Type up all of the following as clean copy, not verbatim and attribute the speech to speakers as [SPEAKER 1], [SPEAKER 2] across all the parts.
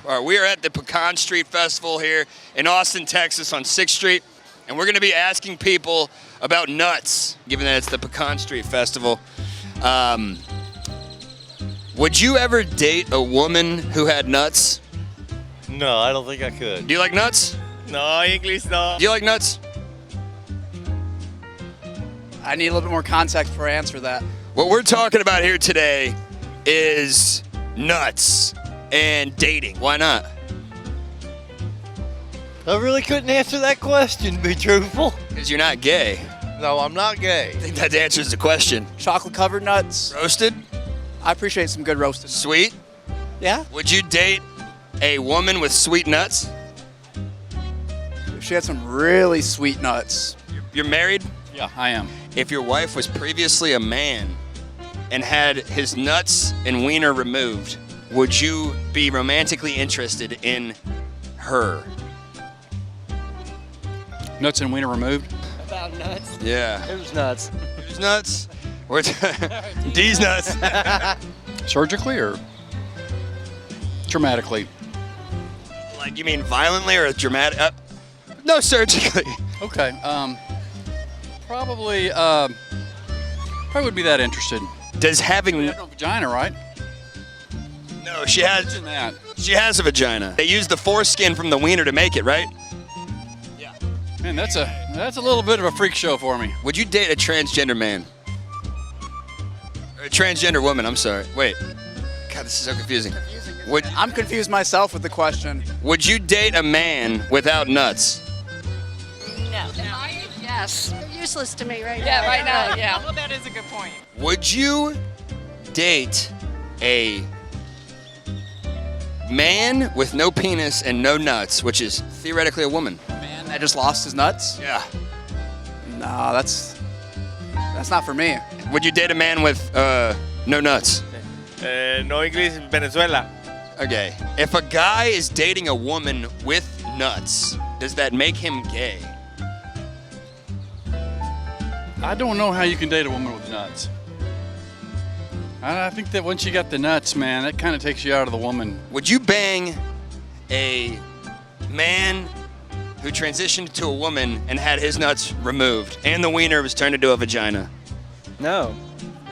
[SPEAKER 1] All right, we are at the Pecan Street Festival here in Austin, Texas on 6th Street, and we're going to be asking people about nuts, given that it's the Pecan Street Festival. Would you ever date a woman who had nuts?
[SPEAKER 2] No, I don't think I could.
[SPEAKER 1] Do you like nuts?
[SPEAKER 2] No, English no.
[SPEAKER 1] Do you like nuts?
[SPEAKER 3] I need a little bit more context before I answer that.
[SPEAKER 1] What we're talking about here today is nuts and dating. Why not?
[SPEAKER 2] I really couldn't answer that question, to be truthful.
[SPEAKER 1] Because you're not gay.
[SPEAKER 2] No, I'm not gay.
[SPEAKER 1] I think that answers the question.
[SPEAKER 3] Chocolate covered nuts.
[SPEAKER 1] Roasted?
[SPEAKER 3] I appreciate some good roasted nuts.
[SPEAKER 1] Sweet?
[SPEAKER 3] Yeah?
[SPEAKER 1] Would you date a woman with sweet nuts?
[SPEAKER 3] She had some really sweet nuts.
[SPEAKER 1] You're married?
[SPEAKER 3] Yeah, I am.
[SPEAKER 1] If your wife was previously a man and had his nuts and wiener removed, would you be romantically interested in her?
[SPEAKER 4] Nuts and wiener removed?
[SPEAKER 5] About nuts?
[SPEAKER 1] Yeah.
[SPEAKER 5] Who's nuts?
[SPEAKER 1] Who's nuts? D's nuts.
[SPEAKER 4] Surgically or traumatically?
[SPEAKER 1] Like, you mean violently or dramatic? No, surgically.
[SPEAKER 4] Okay. Probably would be that interested.
[SPEAKER 1] Does having
[SPEAKER 4] You have no vagina, right?
[SPEAKER 1] no, she has
[SPEAKER 4] Imagine that.
[SPEAKER 1] she has a vagina. They use the foreskin from the wiener to make it, right?
[SPEAKER 4] Man, that's a little bit of a freak show for me.
[SPEAKER 1] Would you date a transgender man? Or a transgender woman, I'm sorry. Wait. God, this is so confusing.
[SPEAKER 3] I'm confused myself with the question.
[SPEAKER 1] Would you date a man without nuts?
[SPEAKER 6] No. Yes. They're useless to me right now.
[SPEAKER 5] Yeah, right now, yeah.
[SPEAKER 6] Well, that is a good point.
[SPEAKER 1] Would you date a man with no penis and no nuts, which is theoretically a woman?
[SPEAKER 3] Man that just lost his nuts?
[SPEAKER 1] Yeah.
[SPEAKER 3] No, that's not for me.
[SPEAKER 1] Would you date a man with no nuts?
[SPEAKER 2] No English, Venezuela.
[SPEAKER 1] Okay. If a guy is dating a woman with nuts, does that make him gay?
[SPEAKER 4] I don't know how you can date a woman with nuts. I think that once you got the nuts, man, that kind of takes you out of the woman.
[SPEAKER 1] Would you bang a man who transitioned to a woman and had his nuts removed and the wiener was turned into a vagina?
[SPEAKER 5] No,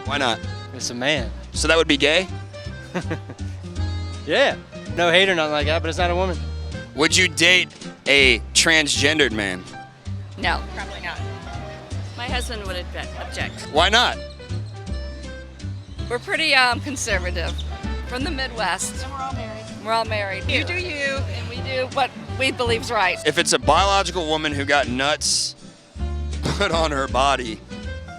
[SPEAKER 1] Why not?
[SPEAKER 5] it's a man.
[SPEAKER 1] So that would be gay?
[SPEAKER 5] Yeah. No hate or nothing like that, but it's not a woman.
[SPEAKER 1] Would you date a transgendered man?
[SPEAKER 6] No, probably not. My husband would object.
[SPEAKER 1] Why not?
[SPEAKER 6] We're pretty conservative. From the Midwest. And we're all married. We're all married. You do you, and we do what we believe's right.
[SPEAKER 1] If it's a biological woman who got nuts put on her body,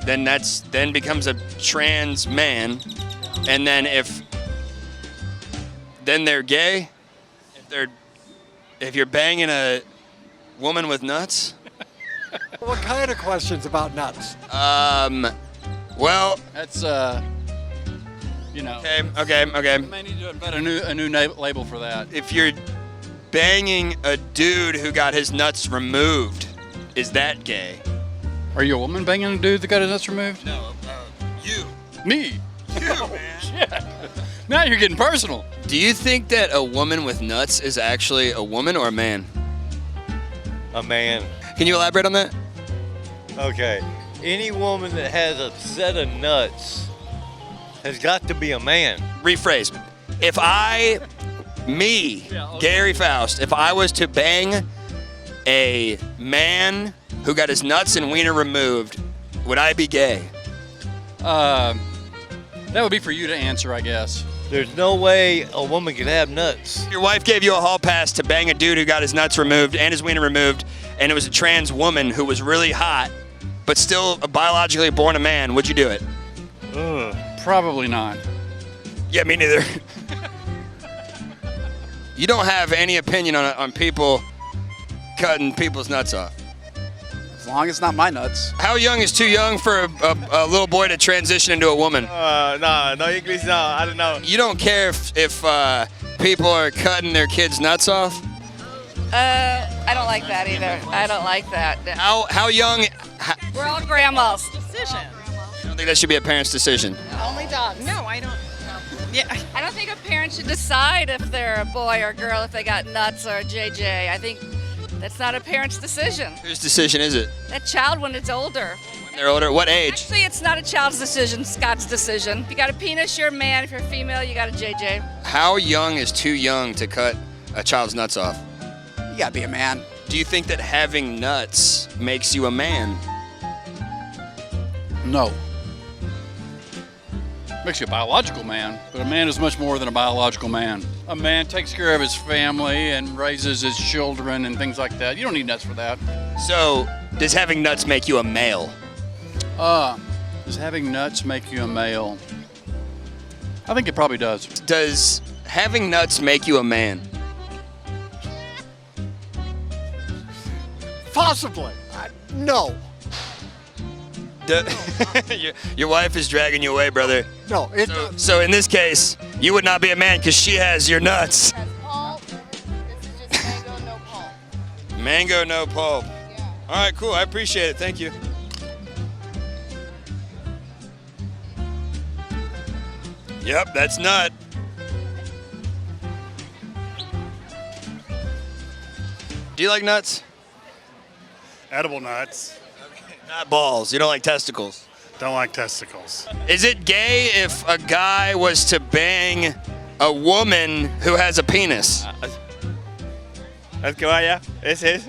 [SPEAKER 1] then then becomes a trans man. And then then they're gay. If you're banging a woman with nuts.
[SPEAKER 7] What kind of questions about nuts?
[SPEAKER 1] Well.
[SPEAKER 4] That's
[SPEAKER 1] Okay.
[SPEAKER 4] We may need to invent a new label for that.
[SPEAKER 1] If you're banging a dude who got his nuts removed, is that gay?
[SPEAKER 4] Are you a woman banging a dude that got his nuts removed?
[SPEAKER 1] No, you.
[SPEAKER 4] Me?
[SPEAKER 1] You, man.
[SPEAKER 4] Shit. Now you're getting personal.
[SPEAKER 1] Do you think that a woman with nuts is actually a woman or a man?
[SPEAKER 2] A man.
[SPEAKER 1] Can you elaborate on that?
[SPEAKER 2] Okay. Any woman that has a set of nuts has got to be a man.
[SPEAKER 1] Rephrase. If Gary Faust, if I was to bang a man who got his nuts and wiener removed, would I be gay?
[SPEAKER 4] That would be for you to answer, I guess.
[SPEAKER 2] There's no way a woman could have nuts.
[SPEAKER 1] Your wife gave you a hall pass to bang a dude who got his nuts removed and his wiener removed, and it was a trans woman who was really hot, but still biologically born a man. Would you do it?
[SPEAKER 4] Probably not.
[SPEAKER 1] Yeah, me neither. You don't have any opinion on people cutting people's nuts off.
[SPEAKER 3] As long as it's not my nuts.
[SPEAKER 1] How young is too young for a little boy to transition into a woman?
[SPEAKER 2] No English, no, I don't know.
[SPEAKER 1] You don't care if people are cutting their kids' nuts off?
[SPEAKER 6] I don't like that either. I don't like that.
[SPEAKER 1] How young?
[SPEAKER 6] We're all grandmas.
[SPEAKER 5] Decision.
[SPEAKER 1] I don't think that should be a parent's decision.
[SPEAKER 6] Only dogs.
[SPEAKER 5] No, I don't.
[SPEAKER 8] Yeah.
[SPEAKER 6] I don't think a parent should decide if they're a boy or a girl if they got nuts or a JJ. I think that's not a parent's decision.
[SPEAKER 1] Whose decision is it?
[SPEAKER 6] That child when it's older.
[SPEAKER 1] When they're older? What age?
[SPEAKER 6] Actually, it's not a child's decision, Scott's decision. If you got a penis, you're a man. If you're female, you got a JJ.
[SPEAKER 1] How young is too young to cut a child's nuts off?
[SPEAKER 3] You gotta be a man.
[SPEAKER 1] Do you think that having nuts makes you a man?
[SPEAKER 4] No. Makes you a biological man, but a man is much more than a biological man. A man takes care of his family and raises his children and things like that. You don't need nuts for that.
[SPEAKER 1] So, does having nuts make you a male?
[SPEAKER 4] Does having nuts make you a male? I think it probably does.
[SPEAKER 1] Does having nuts make you a man?
[SPEAKER 7] Possibly. No.
[SPEAKER 1] Your wife is dragging you away, brother.
[SPEAKER 7] No. It,
[SPEAKER 1] So in this case, you would not be a man because she has your nuts.
[SPEAKER 9] Has pulp. This is just mango, no pulp.
[SPEAKER 1] Mango, no pulp. All right, cool. I appreciate it. Thank you. Yep, that's nut. Do you like nuts?
[SPEAKER 10] Edible nuts.
[SPEAKER 1] Not balls. You don't like testicles.
[SPEAKER 10] Don't like testicles.
[SPEAKER 1] Is it gay if a guy was to bang a woman who has a penis?
[SPEAKER 5] That's good, yeah. This is.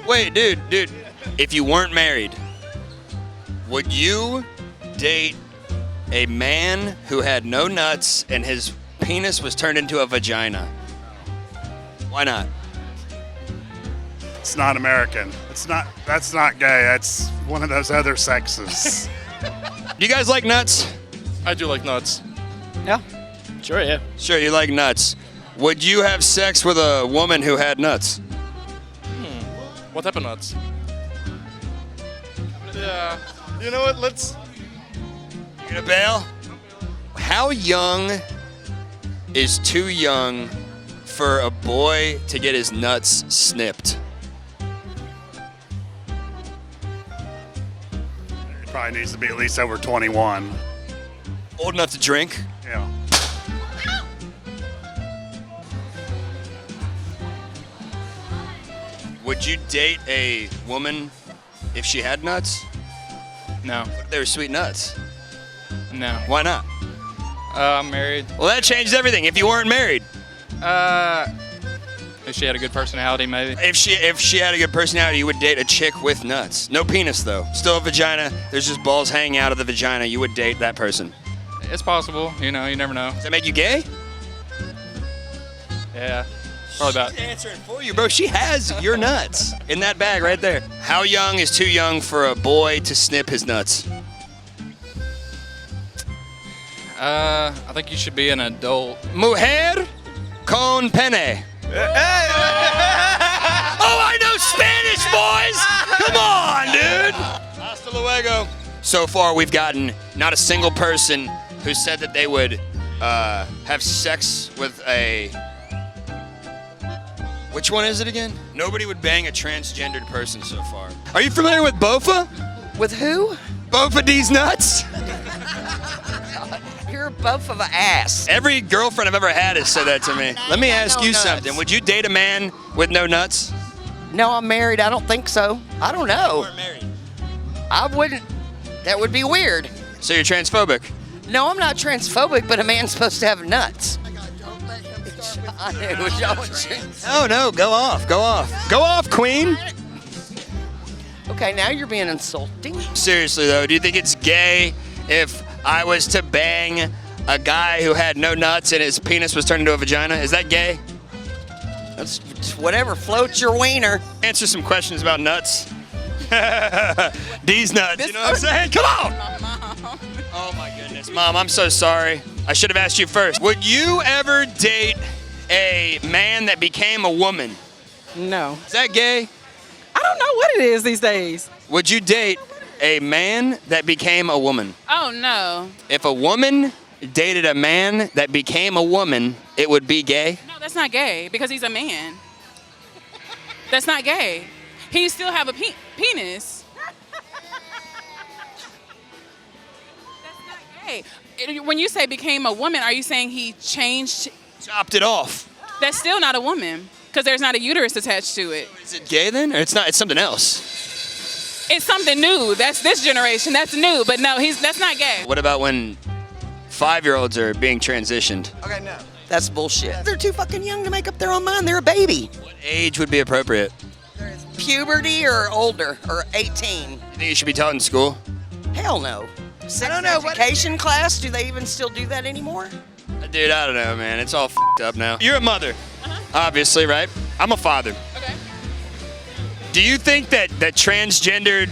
[SPEAKER 1] Wait, dude. If you weren't married, would you date a man who had no nuts and his penis was turned into a vagina? Why not?
[SPEAKER 10] It's not American. That's not gay. That's one of those other sexes.
[SPEAKER 1] Do you guys like nuts?
[SPEAKER 5] I do like nuts.
[SPEAKER 8] Yeah.
[SPEAKER 5] Sure, yeah.
[SPEAKER 1] Sure, you like nuts. Would you have sex with a woman who had nuts?
[SPEAKER 5] What type of nuts?
[SPEAKER 10] Yeah. You know what? Let's.
[SPEAKER 1] You gonna bail? How young is too young for a boy to get his nuts snipped?
[SPEAKER 10] It probably needs to be at least over 21.
[SPEAKER 1] Old enough to drink?
[SPEAKER 10] Yeah.
[SPEAKER 1] Would you date a woman if she had nuts?
[SPEAKER 5] No.
[SPEAKER 1] What if they were sweet nuts?
[SPEAKER 5] No.
[SPEAKER 1] Why not?
[SPEAKER 5] I'm married.
[SPEAKER 1] Well, that changed everything. If you weren't married,
[SPEAKER 5] If she had a good personality, maybe.
[SPEAKER 1] if she had a good personality, you would date a chick with nuts. No penis though. Still a vagina. There's just balls hanging out of the vagina. You would date that person.
[SPEAKER 5] It's possible. You know, you never know.
[SPEAKER 1] Does that make you gay?
[SPEAKER 5] Yeah. Probably about.
[SPEAKER 1] She's answering for you, bro. She has your nuts in that bag right there. How young is too young for a boy to snip his nuts?
[SPEAKER 5] I think you should be an adult.
[SPEAKER 1] Mujer con pene. Oh, I know Spanish, boys! Come on, dude! Hasta luego. So far, we've gotten not a single person who said that they would have sex with a... Which one is it again? Nobody would bang a transgendered person so far. Are you familiar with Bofa?
[SPEAKER 8] With who?
[SPEAKER 1] Bofa D's nuts?
[SPEAKER 8] You're both of an ass.
[SPEAKER 1] Every girlfriend I've ever had has said that to me. Let me ask
[SPEAKER 8] no
[SPEAKER 1] you
[SPEAKER 8] nuts.
[SPEAKER 1] something. Would you date a man with no nuts?
[SPEAKER 8] No, I'm married. I don't think so. I don't know.
[SPEAKER 1] Married.
[SPEAKER 8] I wouldn't. That would be weird.
[SPEAKER 1] So you're transphobic?
[SPEAKER 8] No, I'm not transphobic, but a man's supposed to have nuts. I knew y'all would choose.
[SPEAKER 1] No, go off, go off. Go off, queen.
[SPEAKER 8] Okay, now you're being insulting.
[SPEAKER 1] Seriously though, do you think it's gay if I was to bang a guy who had no nuts and his penis was turned into a vagina? Is that gay?
[SPEAKER 8] That's whatever floats your wiener.
[SPEAKER 1] Answer some questions about nuts. These nuts, you know what I'm saying? Come on! Oh my goodness, Mom, I'm so sorry. I should have asked you first. Would you ever date a man that became a woman?
[SPEAKER 11] No.
[SPEAKER 1] Is that gay?
[SPEAKER 11] I don't know what it is these days.
[SPEAKER 1] Would you date a man that became a woman?
[SPEAKER 11] Oh, no.
[SPEAKER 1] If a woman dated a man that became a woman, it would be gay?
[SPEAKER 11] No, that's not gay because he's a man. That's not gay. He still have a penis. That's not gay. When you say became a woman, are you saying he changed?
[SPEAKER 1] Chopped it off.
[SPEAKER 11] That's still not a woman because there's not a uterus attached to it.
[SPEAKER 1] Is it gay then, or it's not? It's something else.
[SPEAKER 11] It's something new. That's this generation. That's new. But no, that's not gay.
[SPEAKER 1] What about when 5-year-olds are being transitioned?
[SPEAKER 8] Okay, no. That's bullshit. They're too fucking young to make up their own mind. They're a baby.
[SPEAKER 1] What age would be appropriate?
[SPEAKER 8] Puberty or older or 18.
[SPEAKER 1] You think it should be taught in school?
[SPEAKER 8] Hell no. Sex education class, do they even still do that anymore?
[SPEAKER 1] Dude, I don't know, man. It's all f***ed up now. You're a mother, obviously, right? I'm a father.
[SPEAKER 11] Okay.
[SPEAKER 1] Do you think that transgendered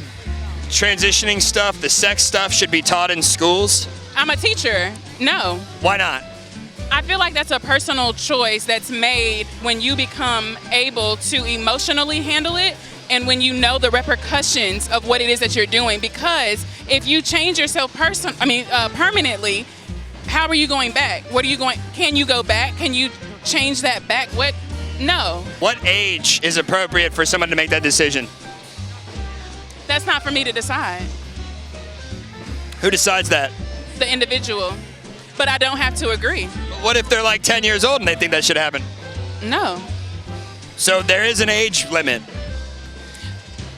[SPEAKER 1] transitioning stuff, the sex stuff, should be taught in schools?
[SPEAKER 11] I'm a teacher. No.
[SPEAKER 1] Why not?
[SPEAKER 11] I feel like that's a personal choice that's made when you become able to emotionally handle it and when you know the repercussions of what it is that you're doing. Because if you change yourself permanently, how are you going back? Can you go back? Can you change that back? No.
[SPEAKER 1] What age is appropriate for someone to make that decision?
[SPEAKER 11] That's not for me to decide.
[SPEAKER 1] Who decides that?
[SPEAKER 11] The individual. But I don't have to agree.
[SPEAKER 1] What if they're like 10 years old and they think that should happen?
[SPEAKER 11] No.
[SPEAKER 1] So there is an age limit.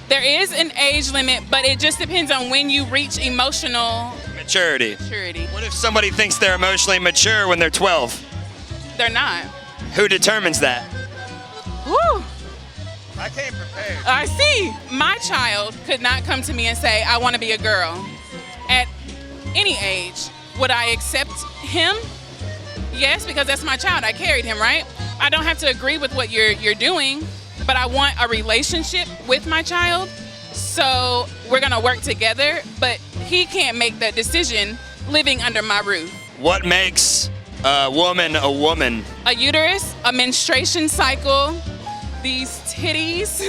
[SPEAKER 11] There is an age limit, but it just depends on when you reach emotional
[SPEAKER 1] Maturity.
[SPEAKER 11] maturity.
[SPEAKER 1] What if somebody thinks they're emotionally mature when they're 12?
[SPEAKER 11] They're not.
[SPEAKER 1] Who determines that?
[SPEAKER 11] Woo!
[SPEAKER 2] I came prepared.
[SPEAKER 11] I see. My child could not come to me and say, I want to be a girl. At any age, would I accept him? Yes, because that's my child. I carried him, right? I don't have to agree with what you're doing, but I want a relationship with my child. So we're going to work together, but he can't make that decision living under my roof.
[SPEAKER 1] What makes a woman a woman?
[SPEAKER 11] A uterus, a menstruation cycle, these titties.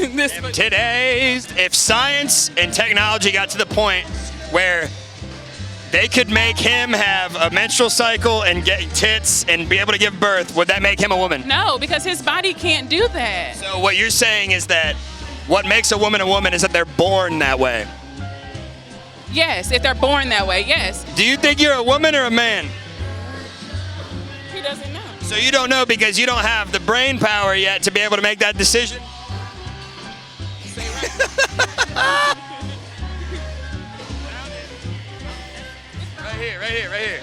[SPEAKER 1] Today's, if science and technology got to the point where they could make him have a menstrual cycle and get tits and be able to give birth, would that make him a woman?
[SPEAKER 11] No, because his body can't do that.
[SPEAKER 1] So what you're saying is that what makes a woman is that they're born that way.
[SPEAKER 11] Yes, if they're born that way, yes.
[SPEAKER 1] Do you think you're a woman or a man?
[SPEAKER 11] He doesn't know.
[SPEAKER 1] So you don't know because you don't have the brain power yet to be able to make that decision? Right here.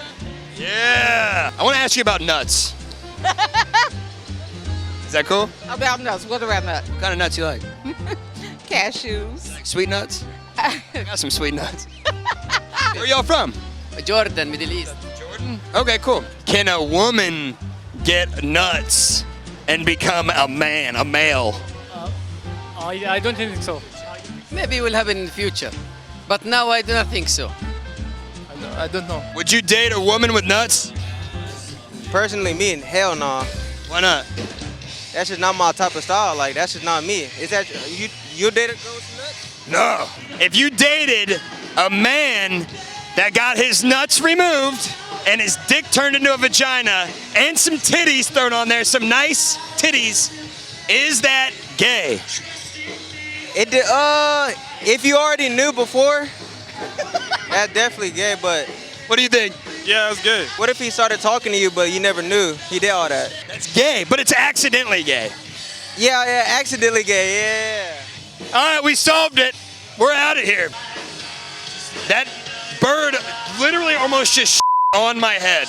[SPEAKER 1] Yeah. I want to ask you about nuts. Is that cool?
[SPEAKER 8] About nuts. What about nuts?
[SPEAKER 1] What kind of nuts you like?
[SPEAKER 8] Cashews.
[SPEAKER 1] Like sweet nuts? I got some sweet nuts. Where y'all from?
[SPEAKER 8] Jordan, Middle East.
[SPEAKER 1] Jordan? Okay, cool. Can a woman get nuts and become a man, a male?
[SPEAKER 12] I don't think so.
[SPEAKER 8] Maybe we'll have it in the future. But now I do not think so.
[SPEAKER 12] I don't know.
[SPEAKER 1] Would you date a woman with nuts?
[SPEAKER 13] Personally, me, hell no.
[SPEAKER 1] Why not?
[SPEAKER 13] That's just not my type of style. Like, that's just not me. Is that you date a girl with nuts?
[SPEAKER 1] No. If you dated a man that got his nuts removed and his dick turned into a vagina and some titties thrown on there, some nice titties, is that gay?
[SPEAKER 13] If you already knew before, that's definitely gay, but...
[SPEAKER 1] What do you think?
[SPEAKER 13] Yeah, it's gay. What if he started talking to you, but you never knew he did all that?
[SPEAKER 1] That's gay, but it's accidentally gay.
[SPEAKER 13] Yeah, accidentally gay, yeah.
[SPEAKER 1] All right, we solved it. We're out of here. That bird literally almost just on my head.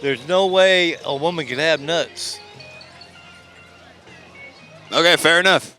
[SPEAKER 2] There's no way a woman can have nuts.
[SPEAKER 1] Okay, fair enough.